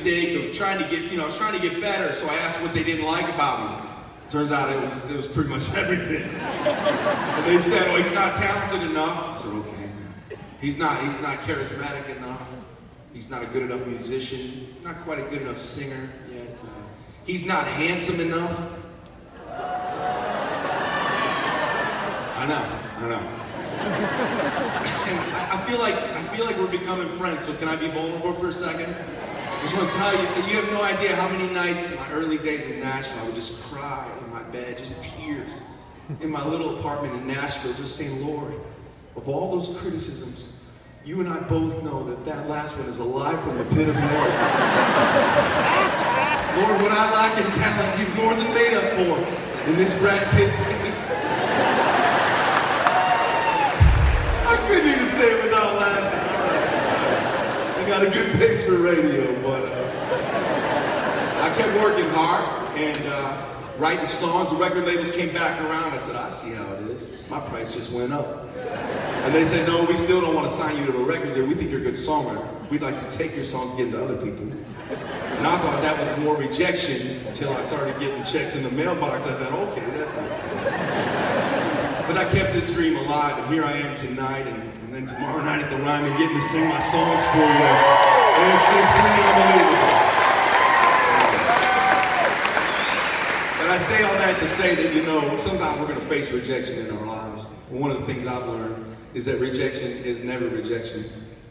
mistake of trying to get, I was trying to get better, so I asked what they didn't like about me. Turns out it was pretty much everything. And they said, oh, he's not talented enough. I said, okay. He's not charismatic enough. He's not a good enough musician. Not quite a good enough singer yet. He's not handsome enough. I know. And I feel like we're becoming friends, so can I be vulnerable for a second? I just want to tell you, you have no idea how many nights in my early days in Nashville I would just cry in my bed, just tears, in my little apartment in Nashville, just saying, Lord, of all those criticisms, you and I both know that last one is a lie from the pit of hell. Lord, what I lack in talent, you've more than made up for in this Brad Pitt face. I couldn't even say it without laughing. I got a good face for radio, but I kept working hard and writing songs. The record labels came back around. I said, I see how it is. My price just went up. And they said, no, we still don't want to sign you to a record deal. We think you're a good songwriter. We'd like to take your songs and give them to other people. And I thought that was more rejection until I started getting checks in the mailbox. I thought, okay, that's not good. But I kept this dream alive, and here I am tonight, and then tomorrow night at the Ryman getting to sing my songs for you. And it's just pretty unbelievable. And I say all that to say that, sometimes we're going to face rejection in our lives. And one of the things I've learned is that rejection is never rejection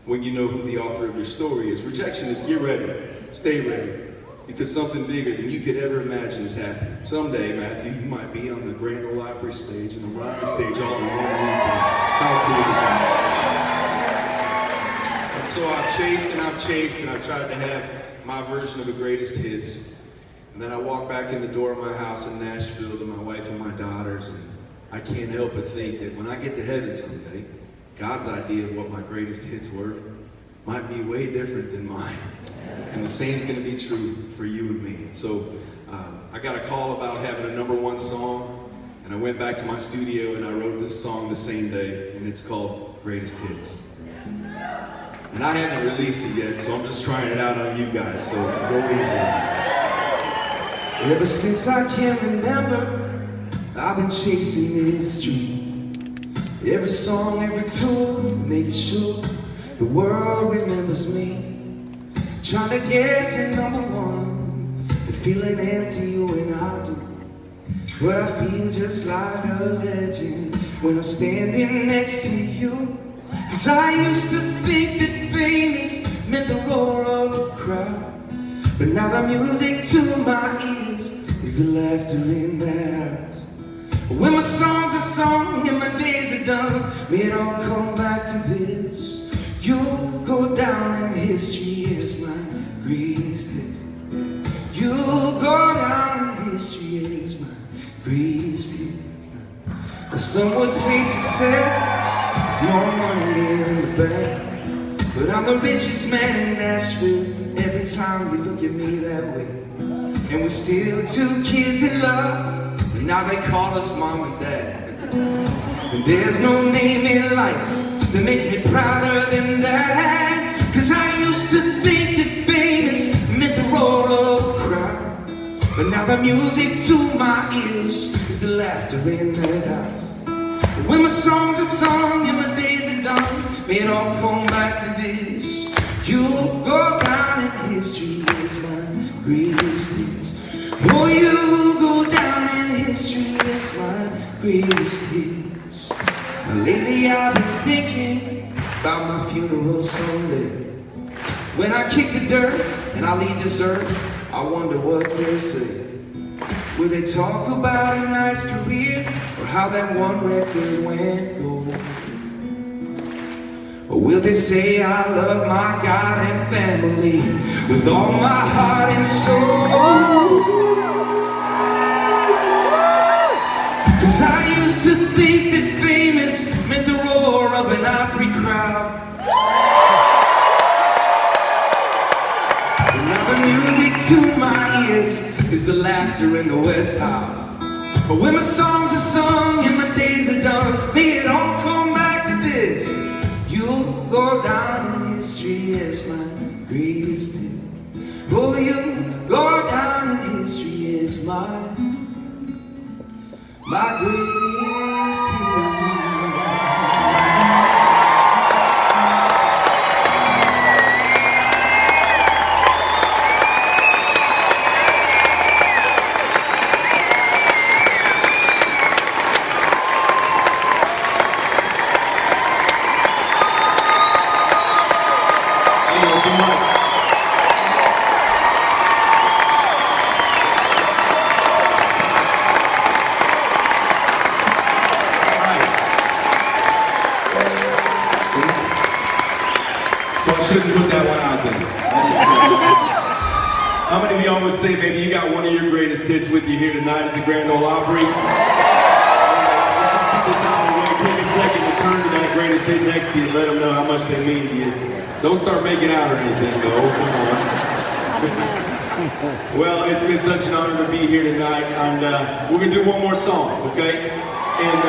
when you know who the author of your story is. Rejection is get ready, stay ready, because something bigger than you could ever imagine is happening. Someday, Matthew, you might be on the Grand Ole Opry stage and the Ryman stage all in one weekend. How cool is that? And so I've chased and I've tried to have my version of the greatest hits. And then I walk back in the door of my house in Nashville to my wife and my daughters, and I can't help but think that when I get to heaven someday, God's idea of what my greatest hits were might be way different than mine. And the same's going to be true for you and me. And so I got a call about having a #1 song, and I went back to my studio and I wrote this song the same day, and it's called Greatest Hits. And I haven't released it yet, so I'm just trying it out on you guys, so go easy. Ever since I can remember, I've been chasing this dream. Every song, every tune, making sure the world remembers me. Trying to get to #1, the feeling empty when I do. But I feel just like a legend when I'm standing next to you. 'Cause I used to think that famous meant the roar of the crowd. But now the music to my ears is the laughter in the house. When my songs are sung and my days are done, may it all come back to this. You'll go down in history as my greatest hits. You'll go down in history as my greatest hits. And some would say success is more money in the bank, but I'm the richest man in Nashville every time you look at me that way. And we're still 2 kids in love, and now they call us mom and dad. And there's no name in lights that makes me prouder than that. 'Cause I used to think that famous meant the roar of the crowd, but now the music to my ears is the laughter in that house. But when my songs are sung and my days are done, may it all come back to this. You'll go down in history as my greatest hits. Oh, you'll go down in history as my greatest hits. Now lately I've been thinking about my funeral someday. When I kick the dirt and I leave this earth, I wonder what they'll say. Will they talk about a nice career, or how that one record went gold? Or will they say I love my God and family with all my heart and soul? 'Cause I used to think that famous meant the roar of an Opry crowd. But now the music to my ears is the laughter in the West House. But when my songs are sung and my days are done, may it all come back to this. You'll go down in history as my greatest hit. Oh, my greatest hit. Thank you so much. So I shouldn't put that one out there. How many of y'all would say maybe you got one of your greatest hits with you here tonight at the Grand Ole Opry? Let's just get this out of the way. Take a second to turn to that greatest hit next to you and let them know how much they mean to you. Don't start making out or anything though. Come on. Well, it's been such an honor to be here tonight, and we're going to do one more song, okay? And